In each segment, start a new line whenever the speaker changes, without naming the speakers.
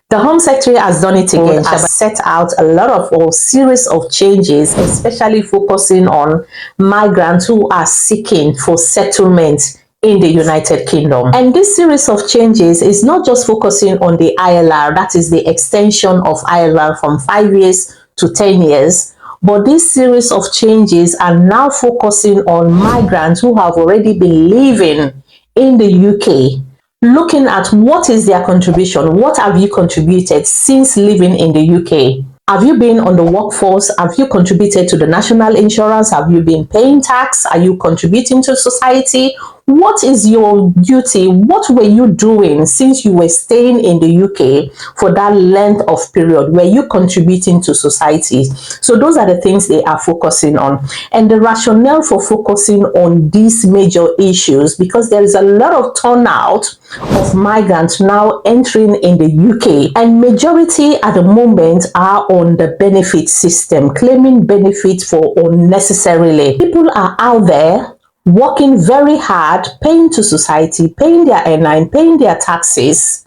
The Home Secretary has done it again. She has set out a lot of a series of changes, especially focusing on migrants who are seeking for settlement in the United Kingdom. And this series of changes is not just focusing on the ILR, that is the extension of ILR from 5 years to 10 years. But this series of changes are now focusing on migrants who have already been living in the UK, looking at what is their contribution. What have you contributed since living in the UK? Have you been on the workforce? Have you contributed to the national insurance? Have you been paying tax? Are you contributing to society? What is your duty? What were you doing since you were staying in the UK for that length of period? Were you contributing to society? So those are the things they are focusing on. And the rationale for focusing on these major issues, because there is a lot of turnout of migrants now entering in the UK, and majority at the moment are on the benefit system, claiming benefits for unnecessarily. People are out there working very hard, paying to society, paying their NI, paying their taxes,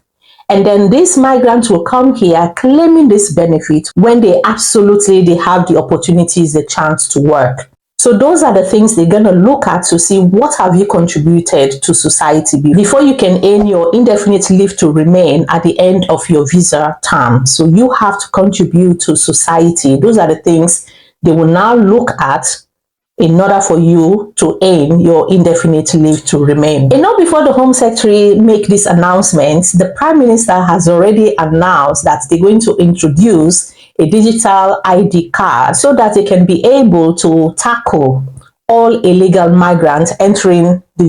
and then these migrants will come here claiming this benefit when they have the opportunities, the chance to work. So those are the things they're going to look at to see what have you contributed to society before you can earn your indefinite leave to remain at the end of your visa term. So you have to contribute to society. Those are the things they will now look at in order for you to earn your indefinite leave to remain. Before the Home Secretary make this announcement, the Prime Minister has already announced that they're going to introduce a digital ID card so that they can be able to tackle all illegal migrants entering the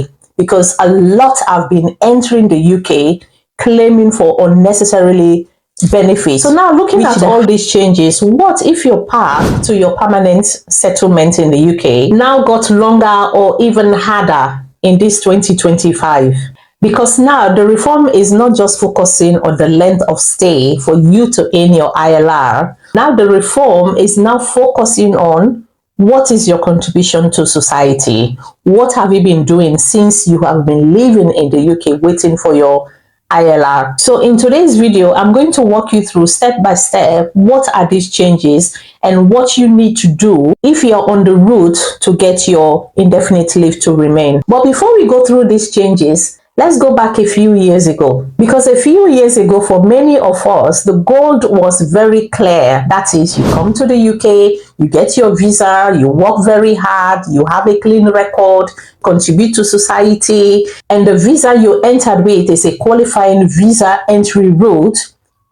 UK, because a lot have been entering the UK claiming for unnecessarily benefits. So now looking at all these changes, what if your path to your permanent settlement in the UK now got longer or even harder in this 2025? Because now the reform is not just focusing on the length of stay for you to earn your ILR. Now the reform is now focusing on what is your contribution to society? What have you been doing since you have been living in the UK waiting for your ILR? So in today's video, I'm going to walk you through step by step what are these changes and what you need to do if you're on the route to get your indefinite leave to remain. But before we go through these changes, let's go back a few years ago, because a few years ago for many of us, the goal was very clear. That is, you come to the UK, you get your visa, you work very hard, you have a clean record, contribute to society, and the visa you entered with is a qualifying visa entry route.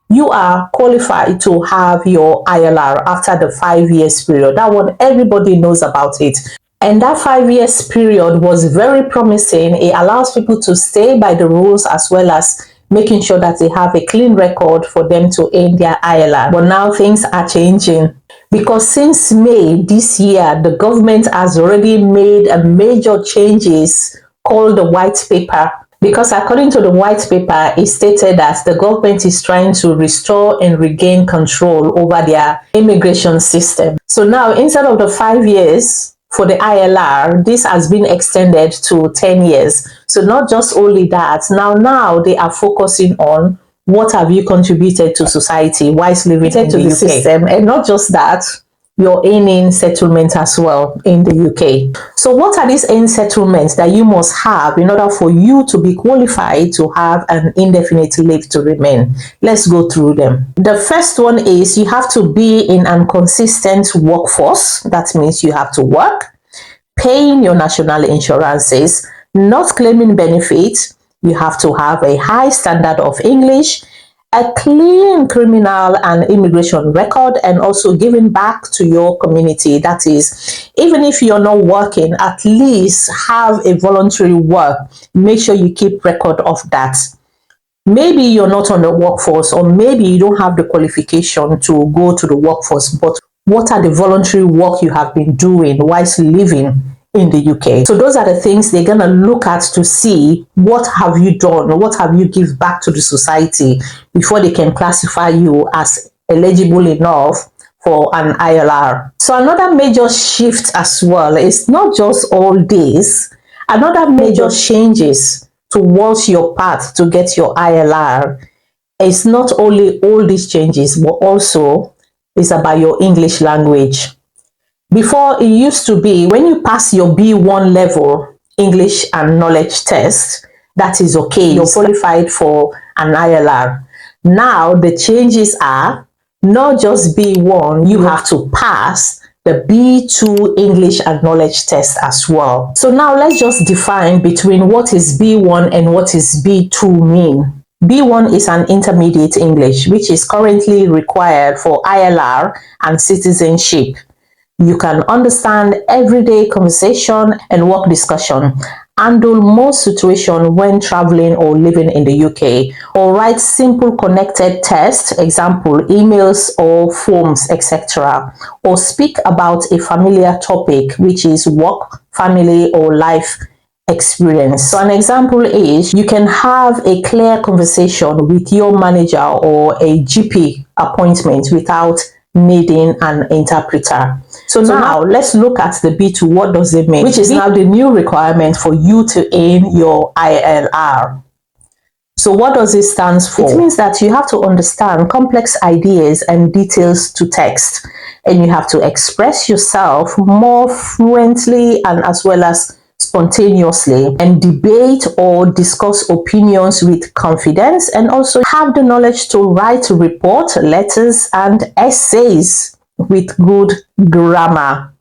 You are qualified to have your ILR after the 5 years period. That one, everybody knows about it. And that 5 years period was very promising. It allows people to stay by the rules as well as making sure that they have a clean record for them to earn their ILR. But now things are changing, because since May this year, the government has already made a major changes called the white paper. Because according to the white paper, it stated that the government is trying to restore and regain control over their immigration system. So now, instead of the 5 years for the ILR, this has been extended to 10 years. So not just only that, now they are focusing on what have you contributed to society whilst living into the system. And not just that, you're earning settlement as well in the UK. So what are these earned settlements that you must have in order for you to be qualified to have an indefinite leave to remain? Let's go through them. The first one is you have to be in an consistent workforce. That means you have to work, paying your national insurances, not claiming benefits. You have to have a high standard of English, a clean criminal and immigration record, and also giving back to your community. That is, even if you're not working, at least have a voluntary work. Make sure you keep record of that. Maybe you're not on the workforce, or maybe you don't have the qualification to go to the workforce, but what are the voluntary work you have been doing whilst living in the UK? So those are the things they're going to look at to see what have you done, what have you give back to the society before they can classify you as eligible enough for an ILR. So another major shift as well is not just all this, another major changes towards your path to get your ILR it's not only all these changes, but also it's about your English language. Before, it used to be when you pass your B1 level English and knowledge test, that is okay, you're qualified for an ILR. Now the changes are not just B1, you have to pass the B2 English and knowledge test as well. So now let's just define between what is B1 and what is B2 mean. B1 is an intermediate English, which is currently required for ILR and citizenship. You can understand everyday conversation and work discussion, handle most situations when traveling or living in the UK, or write simple connected text, example, emails or forms, etc., or speak about a familiar topic, which is work, family, or life experience. So an example is you can have a clear conversation with your manager or a GP appointment without needing an interpreter. So now let's look at the B2. What does it mean? Which is now the new requirement for you to earn your ILR. So what does it stand for? It means that you have to understand complex ideas and details to text, and you have to express yourself more fluently and as well as spontaneously, and debate or discuss opinions with confidence, and also have the knowledge to write report, letters, and essays with good grammar.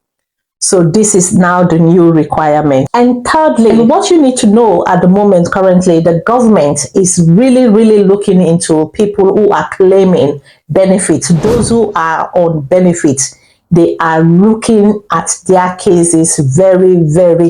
So this is now the new requirement. And thirdly, what you need to know at the moment, currently, the government is really looking into people who are claiming benefits, those who are on benefits. They are looking at their cases very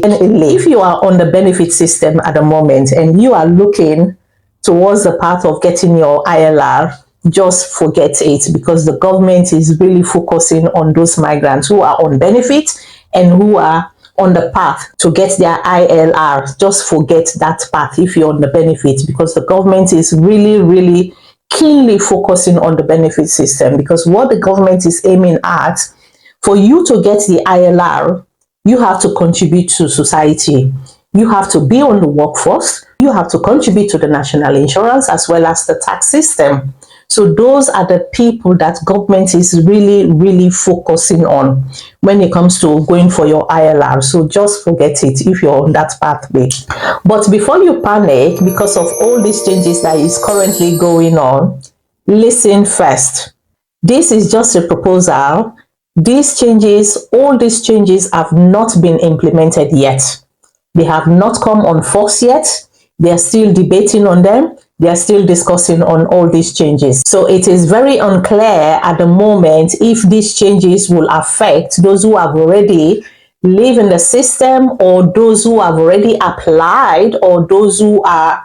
keenly. If you are on the benefit system at the moment and you are looking towards the path of getting your ILR, just forget it, because the government is really focusing on those migrants who are on benefit and who are on the path to get their ILR. Just forget that path if you're on the benefit, because the government is really keenly focusing on the benefit system. Because what the government is aiming at, for you to get the ILR, you have to contribute to society. You have to be on the workforce. You have to contribute to the national insurance as well as the tax system. So those are the people that government is really focusing on when it comes to going for your ILR. So just forget it if you're on that pathway. But before you panic because of all these changes that is currently going on, listen first. This is just a proposal. These changes, all these changes have not been implemented yet. They have not come on force yet. They are still debating on them. They are still discussing on all these changes. So it is very unclear at the moment if these changes will affect those who have already lived in the system, or those who have already applied, or those who are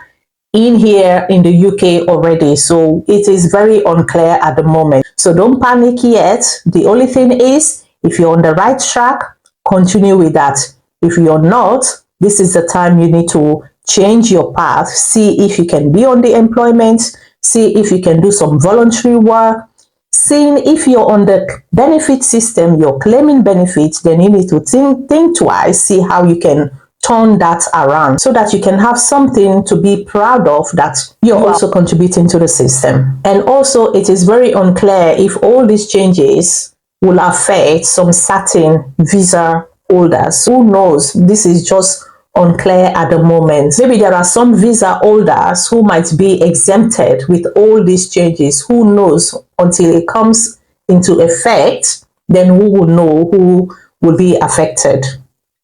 in here in the UK already. So it is very unclear at the moment. So don't panic yet. The only thing is, if you're on the right track, continue with that. If you're not, this is the time you need to change your path. See if you can be on the employment. See if you can do some voluntary work. Seeing if you're on the benefit system, you're claiming benefits, then you need to think twice, see how you can turn that around so that you can have something to be proud of, that you're also contributing to the system. And also, it is very unclear if all these changes will affect some certain visa holders. Who knows? This is just unclear at the moment. Maybe there are some visa holders who might be exempted with all these changes. Who knows? Until it comes into effect, then we will know who will be affected.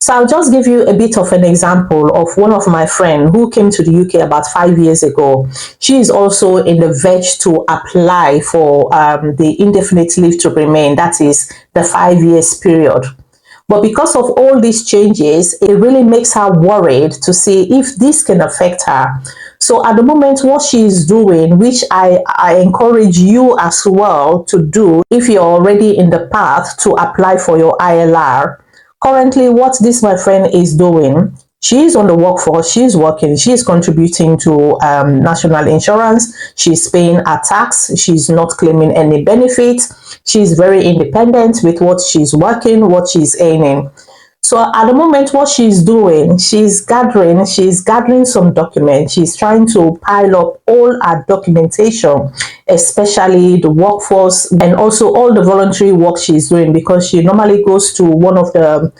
So I'll just give you a bit of an example of one of my friends who came to the UK about 5 years ago. She is also in the verge to apply for the indefinite leave to remain. That is the 5 years period. But because of all these changes, it really makes her worried to see if this can affect her. So at the moment, what she is doing, which I encourage you as well to do if you're already in the path to apply for your ILR. Currently, what this my friend is doing, she's on the workforce, she's working, she's contributing to national insurance, she's paying her tax, she's not claiming any benefits, she's very independent with what she's working, what she's earning. So at the moment, what she's doing, she's gathering some documents. She's trying to pile up all her documentation, especially the workforce and also all the voluntary work she's doing, because she normally goes to one of the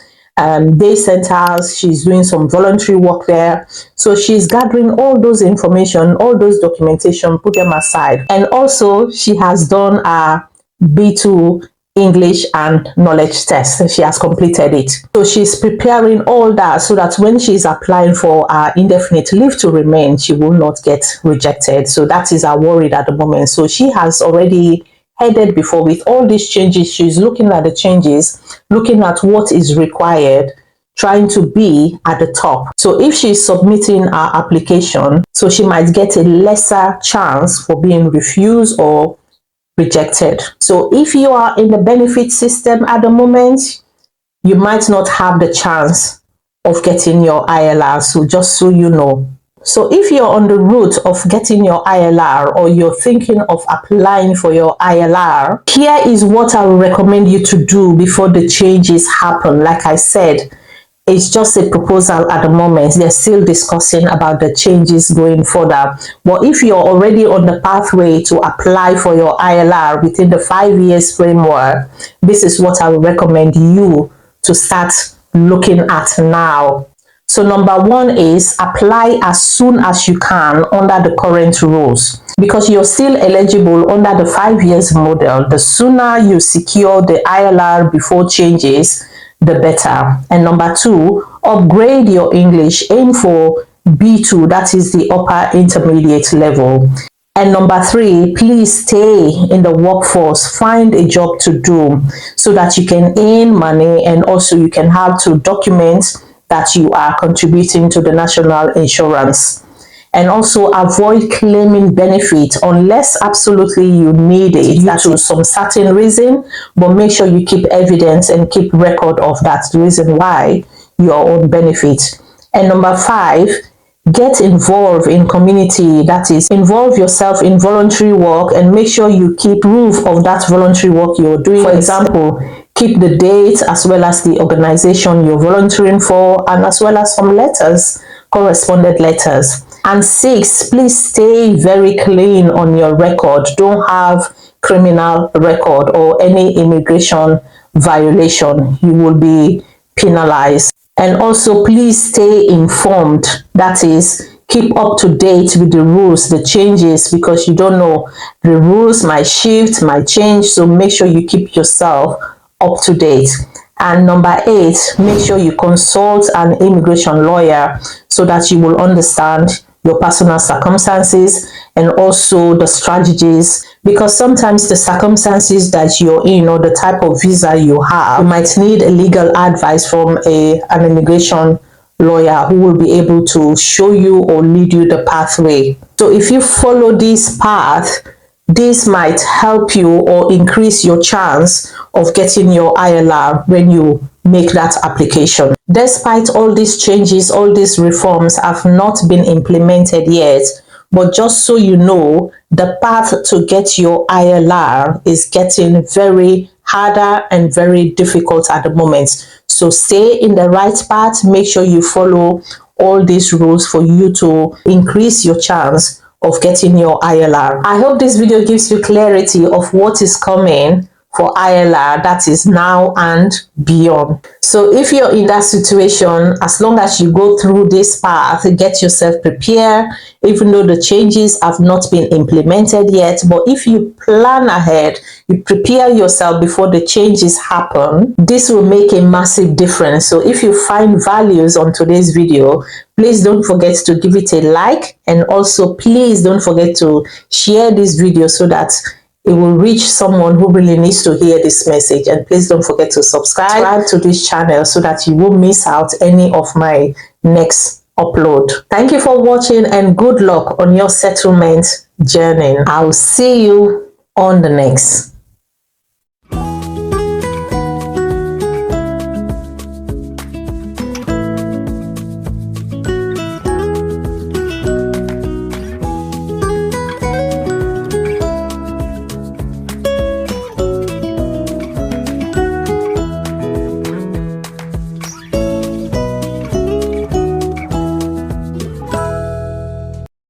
day centers. She's doing some voluntary work there. So she's gathering all those information, all those documentation, put them aside. And also she has done a B2 English and knowledge test. She has completed it. So she's preparing all that so that when she's applying for indefinite leave to remain, she will not get rejected. So that is her worry at the moment. So she has already headed before with all these changes. She's looking at the changes, looking at what is required, trying to be at the top. So if she's submitting her application, so she might get a lesser chance for being refused or rejected. So if you are in the benefit system at the moment, you might not have the chance of getting your ILR. So just so you know. So if you're on the route of getting your ILR, or you're thinking of applying for your ILR, here is what I would recommend you to do before the changes happen. Like I said, it's just a proposal at the moment. They're still discussing about the changes going further. But if you're already on the pathway to apply for your ILR within the 5 years framework, this is what I would recommend you to start looking at now. So number one is apply as soon as you can under the current rules, because you're still eligible under the 5 years model. The sooner you secure the ILR before changes, the better. And number two, upgrade your English. Aim for B2, that is the upper intermediate level. And number three, please stay in the workforce. Find a job to do so that you can earn money, and also you can have to document that you are contributing to the national insurance. And also avoid claiming benefit unless absolutely you need it due to some certain reason, but make sure you keep evidence and keep record of that reason why you are on benefit. And number five, get involved in community. That is, involve yourself in voluntary work and make sure you keep proof of that voluntary work you're doing. For example, keep the date as well as the organization you're volunteering for, and as well as some letters, corresponded letters. And six, please stay very clean on your record. Don't have criminal record or any immigration violation. You will be penalized. And also please stay informed. That is, keep up to date with the rules, the changes, because you don't know, the rules might shift, might change. So make sure you keep yourself up to date. And number eight, make sure you consult an immigration lawyer so that you will understand your personal circumstances and also the strategies, because sometimes the circumstances that you're in or the type of visa you have, you might need a legal advice from an immigration lawyer who will be able to show you or lead you the pathway. So if you follow this path, this might help you or increase your chance of getting your ILR when you make that application. Despite all these changes, all these reforms have not been implemented yet, but just so you know, the path to get your ILR is getting very harder and very difficult at the moment. So stay in the right path. Make sure you follow all these rules for you to increase your chance of getting your ILR. I hope this video gives you clarity of what is coming for ILR, that is now and beyond. So if you're in that situation, as long as you go through this path, get yourself prepared, even though the changes have not been implemented yet. But if you plan ahead, you prepare yourself before the changes happen, this will make a massive difference. So if you find values on today's video, please don't forget to give it a like, and also please don't forget to share this video so that it will reach someone who really needs to hear this message. And please don't forget to subscribe to this channel so that you won't miss out any of my next upload. Thank you for watching, and good luck on your settlement journey. I'll see you on the next.